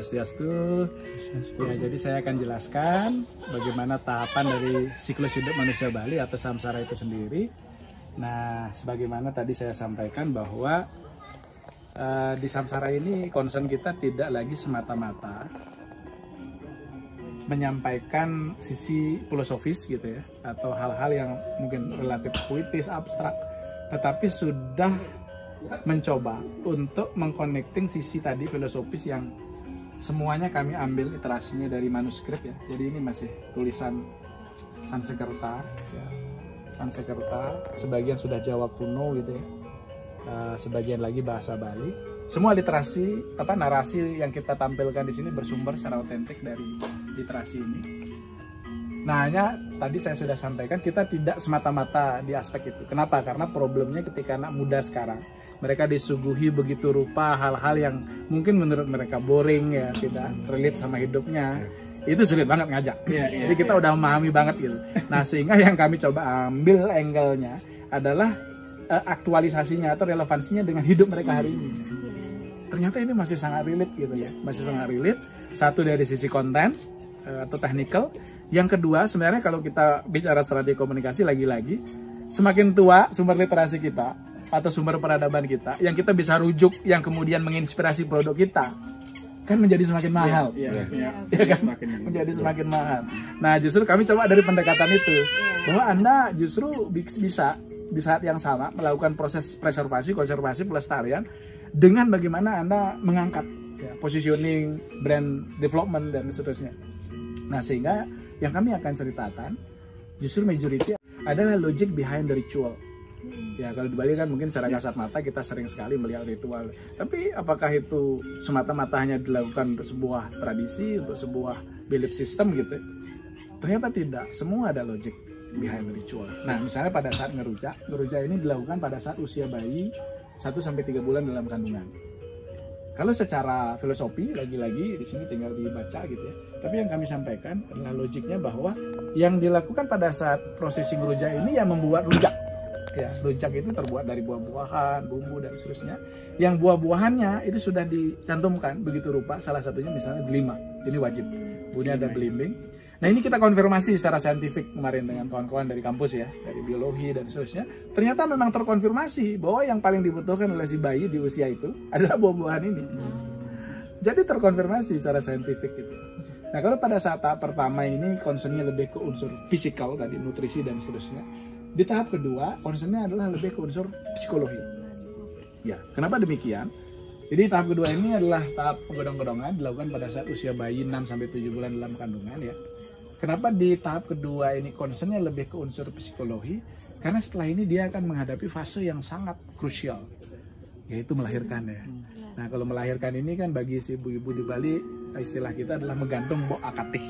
Swastiastu. Ya, jadi saya akan jelaskan bagaimana tahapan dari siklus hidup manusia Bali atau samsara itu sendiri. Nah, sebagaimana tadi saya sampaikan bahwa di samsara ini concern kita tidak lagi semata-mata menyampaikan sisi filosofis gitu ya, atau hal-hal yang mungkin relatif puitis, abstrak, tetapi sudah mencoba untuk mengconnecting sisi tadi filosofis yang semuanya kami ambil literasinya dari manuskrip ya. Jadi ini masih tulisan Sanskerta ya. Sanskerta, sebagian sudah Jawa kuno gitu ya. Sebagian lagi bahasa Bali. Semua literasi narasi yang kita tampilkan di sini bersumber secara otentik dari literasi ini. Nah, hanya tadi saya sudah sampaikan kita tidak semata-mata di aspek itu. Kenapa? Karena problemnya ketika anak muda sekarang mereka disuguhi begitu rupa hal-hal yang mungkin menurut mereka boring ya, tidak relate sama hidupnya. Itu sulit banget ngajak. Jadi kita udah memahami banget gitu. Nah, sehingga yang kami coba ambil angle-nya adalah aktualisasinya atau relevansinya dengan hidup mereka hari ini. Ternyata ini masih sangat relate gitu ya. Masih sangat relate. Satu dari sisi konten atau technical. Yang kedua, sebenarnya kalau kita bicara strategi komunikasi lagi-lagi, semakin tua sumber literasi kita atau sumber peradaban kita, yang kita bisa rujuk, yang kemudian menginspirasi produk kita, kan menjadi semakin mahal, menjadi semakin mahal. Nah, justru kami coba dari pendekatan itu, bahwa Anda justru bisa di saat yang sama melakukan proses preservasi, konservasi, pelestarian dengan bagaimana Anda mengangkat positioning, brand development dan seterusnya. Nah, sehingga yang kami akan ceritakan justru majority adalah logic behind the ritual. Ya, kalau di Bali kan mungkin secara kasat mata kita sering sekali melihat ritual. Tapi apakah itu semata-mata hanya dilakukan untuk sebuah tradisi, untuk sebuah belief system gitu? Ternyata tidak. Semua ada logic behind the ritual. Nah, misalnya pada saat ngeruja ini dilakukan pada saat usia bayi 1-3 bulan dalam kandungan. Kalau secara filosofi, lagi-lagi di sini tinggal dibaca gitu ya. Tapi yang kami sampaikan adalah logiknya bahwa yang dilakukan pada saat prosesi ngeruja ini yang membuat rujak. Ya, rujak itu terbuat dari buah-buahan, bumbu dan seterusnya. Yang buah-buahannya itu sudah dicantumkan begitu rupa. Salah satunya misalnya delima. Ini wajib. Kemudian ada belimbing. Nah, ini kita konfirmasi secara saintifik kemarin dengan kawan-kawan dari kampus ya, dari biologi dan seterusnya. Ternyata memang terkonfirmasi bahwa yang paling dibutuhkan oleh si bayi di usia itu adalah buah-buahan ini. Jadi terkonfirmasi secara saintifik gitu. Nah, kalau pada saat tahap pertama ini concernnya lebih ke unsur fisikal tadi, nutrisi dan seterusnya. Di tahap kedua concernnya adalah lebih ke unsur psikologi. Ya, kenapa demikian? Jadi tahap kedua ini adalah tahap penggodong-godongan dilakukan pada saat usia bayi 6-7 bulan dalam kandungan ya. Kenapa di tahap kedua ini concernnya lebih ke unsur psikologi? Karena setelah ini dia akan menghadapi fase yang sangat krusial, yaitu melahirkan ya. Nah, kalau melahirkan ini kan bagi si ibu-ibu di Bali istilah kita adalah menggantung mbok akatih.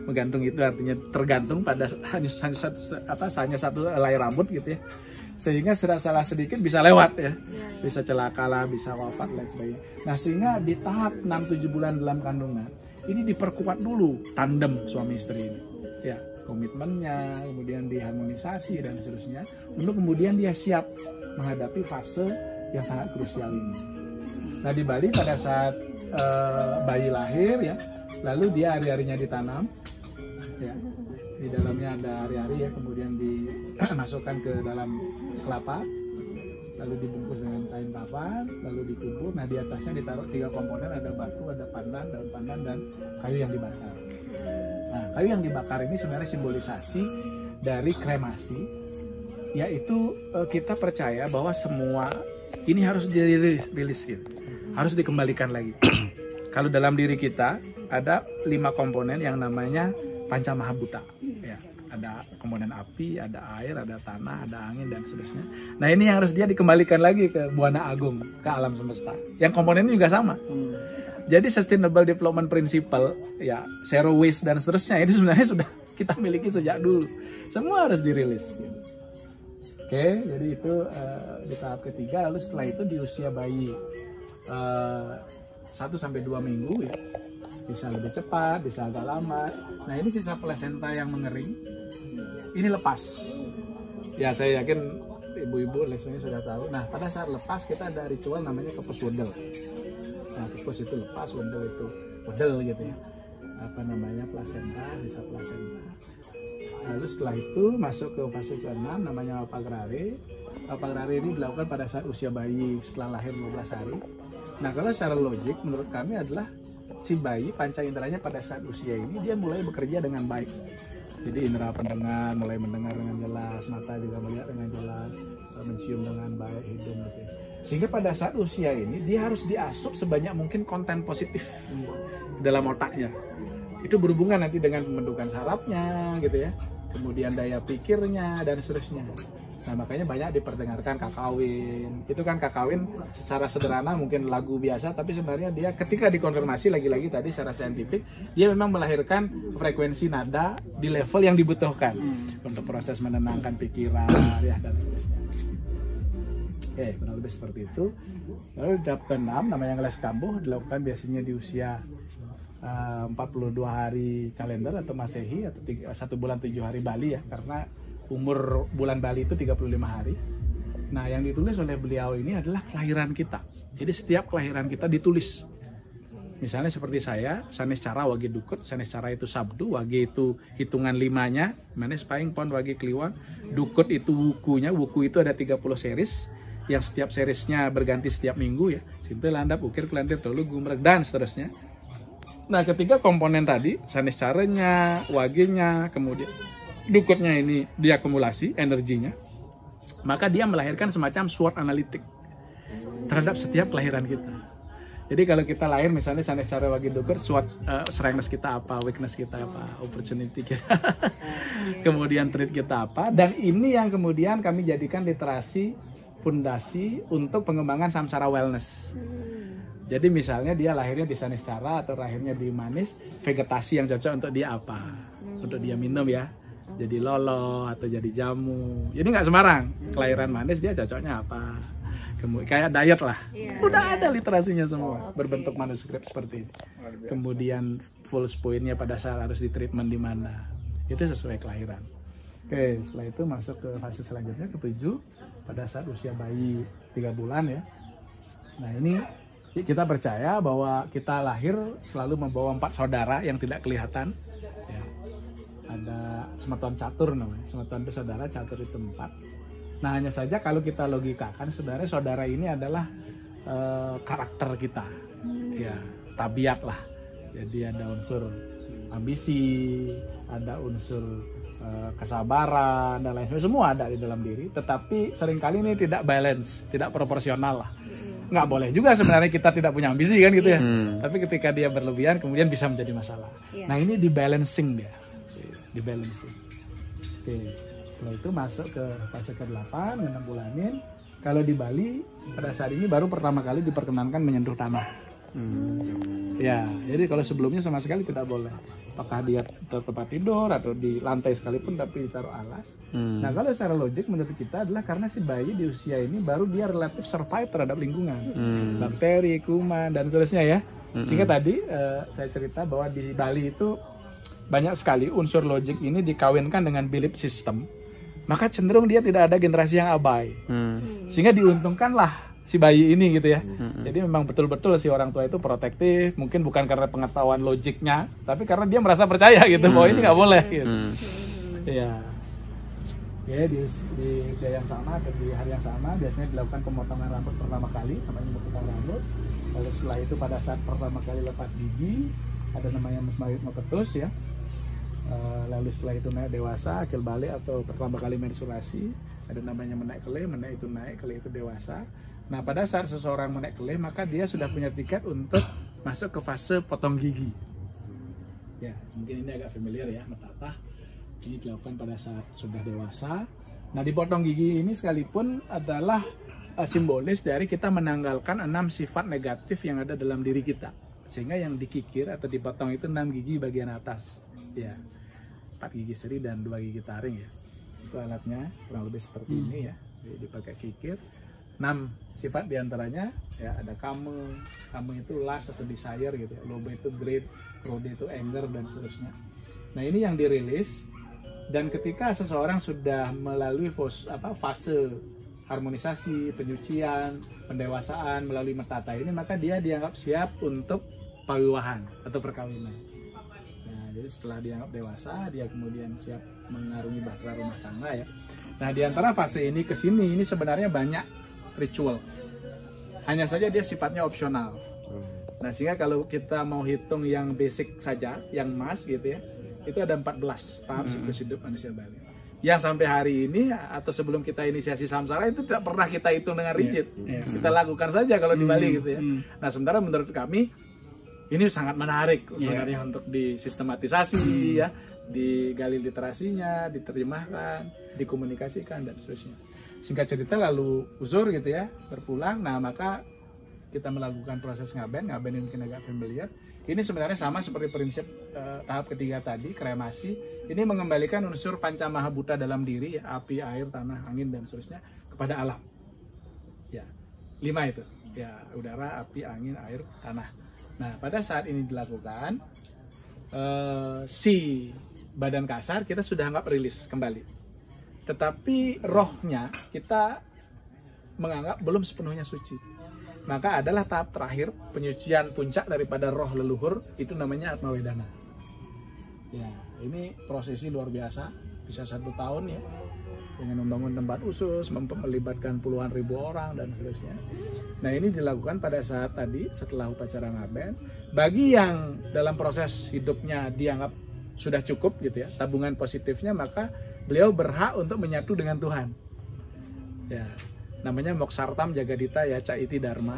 Menggantung itu artinya tergantung pada hanya satu helai rambut gitu ya. Sehingga salah sedikit bisa lewat ya. Bisa celaka lah, bisa wafat dan sebagainya. Nah, sehingga di tahap 6-7 bulan dalam kandungan ini diperkuat dulu tandem suami istri ini. Ya, komitmennya, kemudian diharmonisasi dan seterusnya untuk kemudian dia siap menghadapi fase yang sangat krusial ini. Nah, di Bali pada saat bayi lahir ya, lalu dia hari-harinya ditanam ya. Di dalamnya ada hari-hari ya, kemudian dimasukkan ke dalam kelapa, lalu dibungkus dengan kain kafan, lalu ditumbuk. Nah, di atasnya ditaruh 3 komponen, ada batu, ada pandan, daun pandan, dan kayu yang dibakar. Nah, kayu yang dibakar ini sebenarnya simbolisasi dari kremasi, yaitu kita percaya bahwa semua ini harus dirilis gitu, harus dikembalikan lagi. Kalau dalam diri kita ada 5 komponen yang namanya Panca Mahabhuta ya. Ada komponen api, ada air, ada tanah, ada angin dan seterusnya. Nah, ini yang harus dia dikembalikan lagi ke Buana Agung, ke alam semesta. Yang komponennya juga sama. Jadi Sustainable Development Principle ya, zero waste dan seterusnya ini sebenarnya sudah kita miliki sejak dulu. Semua harus dirilis. Oke, jadi itu di tahap ketiga. Lalu setelah itu di usia bayi 1-2 minggu ya. Bisa lebih cepat, bisa agak lama. Nah, ini sisa plasenta yang mengering, ini lepas. Ya, saya yakin ibu-ibu lesbian sudah tahu. Nah, pada saat lepas kita ada ritual namanya kepes wendel. Nah, kepes itu lepas, wendel itu pudel gitu ya, apa namanya, plasenta, sisa plasenta. Lalu setelah itu masuk ke fase ke-6 namanya opagrare. Opagrare ini dilakukan pada saat usia bayi setelah lahir 12 hari. Nah, kalau secara logik menurut kami adalah si bayi panca inderanya pada saat usia ini dia mulai bekerja dengan baik. Jadi indera pendengar mulai mendengar dengan jelas, mata juga melihat dengan jelas, mencium dengan baik, hidung gitu ya. Sehingga pada saat usia ini dia harus diasup sebanyak mungkin konten positif dalam otaknya. Itu berhubungan nanti dengan pembentukan sarafnya gitu ya, kemudian daya pikirnya dan seterusnya. Nah, makanya banyak diperdengarkan kakawin. Itu kan kakawin secara sederhana mungkin lagu biasa, tapi sebenarnya dia ketika dikonfirmasi lagi-lagi tadi secara saintifik, dia memang melahirkan frekuensi nada di level yang dibutuhkan untuk proses menenangkan pikiran ya dan seterusnya. Oke, kurang lebih seperti itu. Lalu tahap ke-6 namanya ngeles kambuh, dilakukan biasanya di usia 42 hari kalender atau Masehi atau 1 bulan 7 hari Bali ya, karena umur bulan Bali itu 35 hari. Nah, yang ditulis oleh beliau ini adalah kelahiran kita. Jadi setiap kelahiran kita ditulis. Misalnya seperti saya, sanes cara wage dukut, sanes cara itu sabdu, wage itu hitungan 5-nya, manes paing pon wage kliwon, dukut itu wukunya, wuku itu ada 30 series, yang setiap seriesnya berganti setiap minggu ya. Sintu landap, ukir, kelantir, dulu, gumrek, dan seterusnya. Nah, ketiga komponen tadi, sanes caranya, wagenya, kemudian dukutnya ini diakumulasi energinya, maka dia melahirkan semacam SWOT analitik terhadap setiap kelahiran kita. Jadi kalau kita lahir misalnya sanes cara wagi dukut, SWOT strength kita apa, weakness kita apa, opportunity kita, kemudian trait kita apa, dan ini yang kemudian kami jadikan literasi fondasi untuk pengembangan samsara wellness. Jadi misalnya dia lahirnya di sanes cara atau lahirnya di manis, vegetasi yang cocok untuk dia apa, untuk dia minum ya. Jadi lolo atau jadi jamu. Jadi nggak sembarang. Kelahiran manis dia cocoknya apa. Kemudian kayak diet lah. Udah ada literasinya semua. Berbentuk manuskrip seperti ini. Kemudian full pointnya pada saat harus di treatment di mana. Itu sesuai kelahiran. Oke, setelah itu masuk ke fase selanjutnya ke-7 pada saat usia bayi 3 bulan ya. Nah, ini kita percaya bahwa kita lahir selalu membawa 4 saudara yang tidak kelihatan. Ya. Ada semeton catur namanya. Semeton itu saudara, catur itu 4. Nah, hanya saja kalau kita logikakan sebenarnya saudara ini adalah karakter kita. Ya, tabiat lah. Jadi ada unsur ambisi, ada unsur kesabaran dan lain sebagainya, semua ada di dalam diri, tetapi seringkali ini tidak balance, tidak proporsional lah. Nggak boleh juga sebenarnya kita tidak punya ambisi kan gitu ya. Tapi ketika dia berlebihan kemudian bisa menjadi masalah. Nah, ini di balancing dia. Di balancing. Oke, setelah itu masuk ke fase ke-8 6 bulanin. Kalau di Bali pada saat ini baru pertama kali diperkenankan menyentuh tanah. Ya, jadi kalau sebelumnya sama sekali tidak boleh. Apakah dia tempat tidur atau di lantai sekalipun tapi ditaruh alas. Nah, kalau secara logik menurut kita adalah karena si bayi di usia ini baru dia relatif survive terhadap lingkungan, bakteri, kuman dan seterusnya ya. Sehingga tadi saya cerita bahwa di Bali itu banyak sekali unsur logik ini dikawinkan dengan belief system, maka cenderung dia tidak ada generasi yang abai. Sehingga diuntungkanlah si bayi ini gitu ya. Jadi memang betul-betul si orang tua itu protektif, mungkin bukan karena pengetahuan logiknya, tapi karena dia merasa percaya gitu bahwa ini nggak boleh gitu. Ya. Ya, di usia yang sama atau di hari yang sama biasanya dilakukan pemotongan rambut pertama kali, namanya memotong rambut. Lalu setelah itu pada saat pertama kali lepas gigi ada namanya mopetus ya. Lalu setelah itu naik dewasa, akil balik atau pertama kali menstruasi, ada namanya menaik kelih, menaik itu naik, kelih itu dewasa. Nah, pada saat seseorang menaik kelih, maka dia sudah punya tiket untuk masuk ke fase potong gigi. Ya, mungkin ini agak familiar ya, metapah. Ini dilakukan pada saat sudah dewasa. Nah, dipotong gigi ini sekalipun adalah simbolis dari kita menanggalkan 6 sifat negatif yang ada dalam diri kita. Sehingga yang dikikir atau dipotong itu 6 gigi bagian atas. Ya, 4 gigi seri dan 2 gigi taring ya. Itu alatnya kurang lebih seperti ini ya. Jadi dipakai kikir. 6 sifat diantaranya ya ada kamu itu lust atau desire gitu ya, lobe itu greed, rode itu anger dan seterusnya. Nah, ini yang dirilis, dan ketika seseorang sudah melalui fase harmonisasi, penyucian, pendewasaan melalui metata ini, maka dia dianggap siap untuk pawiwahan atau perkawinan. Nah, jadi setelah dianggap dewasa, dia kemudian siap mengarungi bahtera rumah tangga ya. Nah, di antara fase ini ke sini ini sebenarnya banyak ritual. Hanya saja dia sifatnya opsional. Nah, sehingga kalau kita mau hitung yang basic saja, yang mas gitu ya, itu ada 14 tahap siklus hidup manusia Bali. Yang sampai hari ini atau sebelum kita inisiasi samsara itu tidak pernah kita hitung dengan rigid. Kita lakukan saja kalau di Bali gitu ya. Nah, sementara menurut kami ini sangat menarik sebenarnya untuk disistematisasi ya, digali literasinya, diterjemahkan, dikomunikasikan dan seterusnya. Singkat cerita lalu uzur gitu ya, berpulang. Nah, maka kita melakukan proses ngaben ini mungkin agak familiar. Ini sebenarnya sama seperti prinsip tahap ketiga tadi, kremasi. Ini mengembalikan unsur panca mahabhuta dalam diri, ya, api, air, tanah, angin dan seterusnya kepada alam. Ya, 5 itu. Ya, udara, api, angin, air, tanah. Nah, pada saat ini dilakukan, si badan kasar kita sudah anggap rilis kembali. Tetapi rohnya kita menganggap belum sepenuhnya suci. Maka adalah tahap terakhir, penyucian puncak daripada roh leluhur, itu namanya Atma Wedana. Ya, ini prosesi luar biasa, bisa 1 tahun ya, dengan membangun tempat khusus, melibatkan puluhan ribu orang dan seterusnya. Nah, ini dilakukan pada saat tadi setelah upacara ngaben. Bagi yang dalam proses hidupnya dianggap sudah cukup gitu ya, tabungan positifnya, maka beliau berhak untuk menyatu dengan Tuhan. Ya, namanya Moksartam Jagadita ya Caiti Dharma.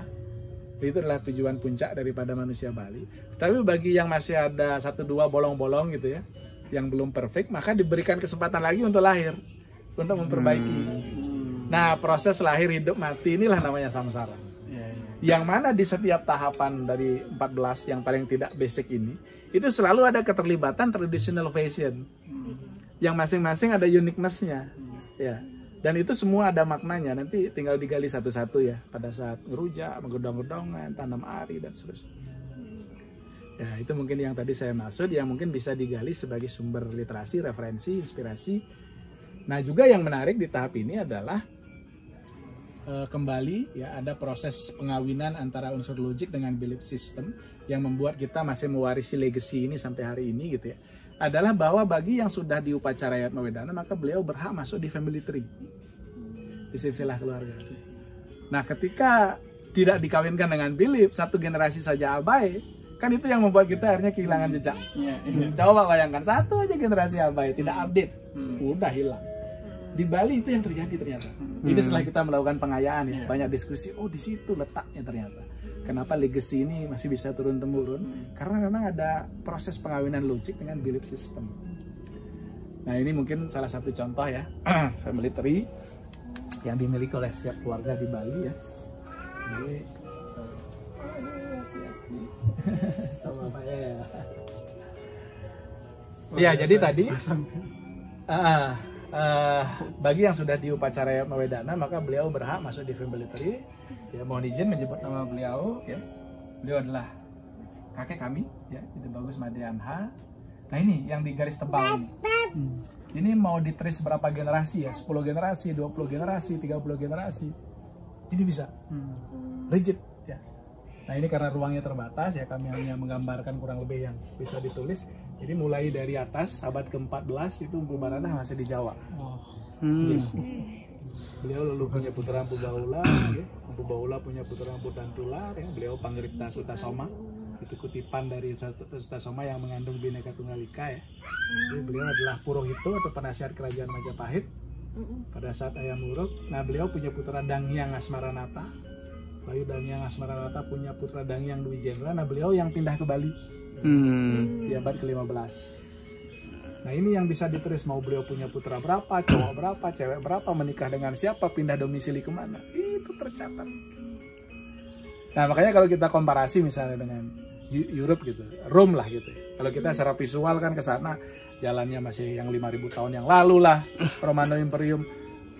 Itu adalah tujuan puncak daripada manusia Bali. Tapi bagi yang masih ada 1-2 bolong-bolong gitu ya, yang belum perfect, maka diberikan kesempatan lagi untuk lahir, untuk memperbaiki. Nah, proses lahir, hidup, mati inilah namanya samsara. Yang mana di setiap tahapan dari 14 yang paling tidak basic ini, itu selalu ada keterlibatan traditional fashion. Yang masing-masing ada uniqueness-nya. Ya. Dan itu semua ada maknanya, nanti tinggal digali satu-satu ya, pada saat ngerujak, menggedong-gedongan, tanam ari, dan seterusnya. Ya, itu mungkin yang tadi saya maksud, yang mungkin bisa digali sebagai sumber literasi, referensi, inspirasi. Nah, juga yang menarik di tahap ini adalah kembali ya, ada proses pengawinan antara unsur logik dengan belief system yang membuat kita masih mewarisi legacy ini sampai hari ini gitu ya. Adalah bahwa bagi yang sudah diupacara Atma Wedana, maka beliau berhak masuk di family tree, di silsilah keluarga. Nah, ketika tidak dikawinkan dengan belief, 1 generasi saja abai, kan itu yang membuat kita akhirnya kehilangan jejak. Coba bayangkan, 1 aja generasi abai, tidak update, udah hilang. Di Bali itu yang terjadi ternyata. Ini setelah kita melakukan pengayaan ya, banyak diskusi, oh di situ letaknya ternyata. Kenapa legacy ini masih bisa turun-temurun? Karena memang ada proses pengawinan logik dengan belief system. Nah, ini mungkin salah satu contoh ya, family tree yang dimiliki oleh setiap keluarga di Bali ya. Jadi, sama apa ya? Ya, jadi tadi bagi yang sudah diupacara Atma Wedana, maka beliau berhak masuk di family tree. Ya, mohon izin menyebut nama beliau ya. Beliau adalah kakek kami ya, itu Bagus Madyanha. Nah, ini yang di garis tebal ini. Ini mau ditulis berapa generasi ya? 10 generasi, 20 generasi, 30 generasi. Ini bisa. Rigid ya. Nah, ini karena ruangnya terbatas ya, kami hanya menggambarkan kurang lebih yang bisa ditulis. Jadi mulai dari atas abad ke-14 itu Mpu Baradah masih di Jawa. Beliau lalu punya putra Mpu Bahula, ya. Mpu Bahula punya putra Mpu Dantular, ya. Beliau Pangripta Sutasoma, itu kutipan dari Sutasoma yang mengandung Bhinneka Tunggal Ika ya. Jadi beliau adalah Purohito atau penasihat kerajaan Majapahit pada saat Ayam Wuruk. Nah, beliau punya putra Danghyang Asmaranata. Bayu Danghyang Asmaranata punya putra Danghyang Dwi Jendra. Nah, beliau yang pindah ke Bali di abad ke-15. Nah, ini yang bisa ditulis, mau beliau punya putra berapa, cowok berapa, cewek berapa, menikah dengan siapa, pindah domisili kemana, itu tercatat. Nah, makanya kalau kita komparasi misalnya dengan Europe gitu, Rome lah gitu. Kalau kita secara visual kan ke sana, jalannya masih yang 5.000 tahun yang lalu lah, Romano Imperium,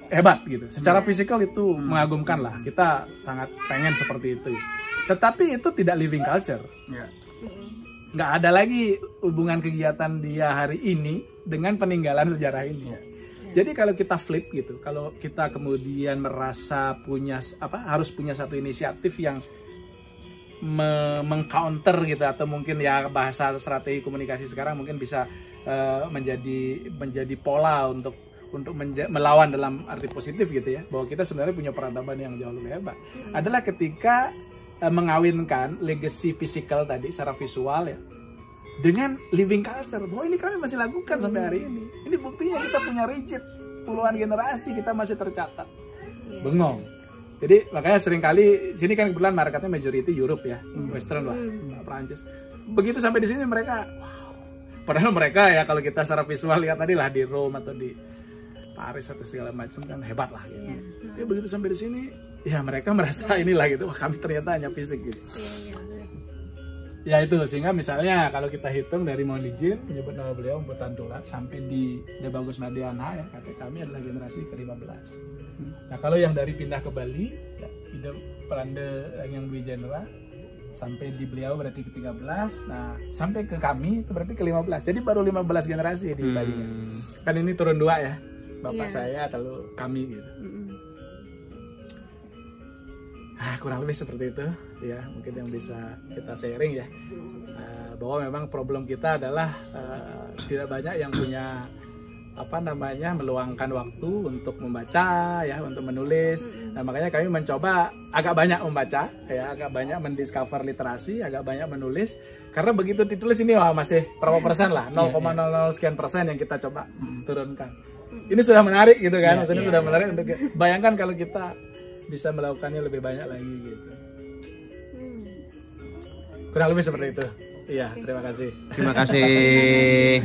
hebat gitu. Secara fisikal itu mengagumkan lah, kita sangat pengen seperti itu. Tetapi itu tidak living culture. Nggak ada lagi hubungan kegiatan dia hari ini dengan peninggalan sejarah ini. Jadi kalau kita flip gitu, kalau kita kemudian merasa punya harus punya satu inisiatif yang mengcounter gitu, atau mungkin ya bahasa strategi komunikasi sekarang mungkin bisa menjadi pola untuk melawan dalam arti positif gitu ya, bahwa kita sebenarnya punya peradaban yang jauh lebih hebat. Adalah ketika mengawinkan legacy physical tadi secara visual ya dengan living culture, bahwa ini kami masih lakukan sampai hari ini. Ini buktinya kita punya rigid puluhan generasi kita masih tercatat. Bengong. Jadi makanya seringkali sini kan kebetulan marketnya majority Europe ya, Western lah, Prancis. Begitu sampai di sini mereka, wow. Padahal mereka ya kalau kita secara visual lihat tadi lah di Rome atau di Paris atau segala macam kan hebat lah gitu. Tapi begitu sampai di sini, ya mereka merasa inilah gitu, wah kami ternyata hanya fisik gitu. Ya itu, sehingga misalnya kalau kita hitung dari Mohon Izin menyebut nama beliau Mputan Tulat sampai di De Bagus Madiana ya, kakek kami adalah generasi ke-15. Nah kalau yang dari pindah ke Bali, ya, Ide Pelande yang Dwi Jenderal sampai di beliau berarti ke-13, nah sampai ke kami itu berarti ke-15. Jadi baru 15 generasi di Bali. Kan ini turun 2 ya, bapak saya atau kami gitu. Kurang lebih seperti itu ya, mungkin yang bisa kita sharing ya, bahwa memang problem kita adalah tidak banyak yang punya meluangkan waktu untuk membaca ya, untuk menulis. Nah makanya kami mencoba agak banyak membaca ya, agak banyak mendiscover literasi, agak banyak menulis, karena begitu ditulis ini wah masih berapa persen lah, 0,00 sekian persen yang kita coba turunkan. Ini sudah menarik gitu kan, maksudnya sudah menarik untuk bayangkan kalau kita bisa melakukannya lebih banyak lagi gitu. Kurang lebih seperti itu. Iya, terima kasih. Terima kasih.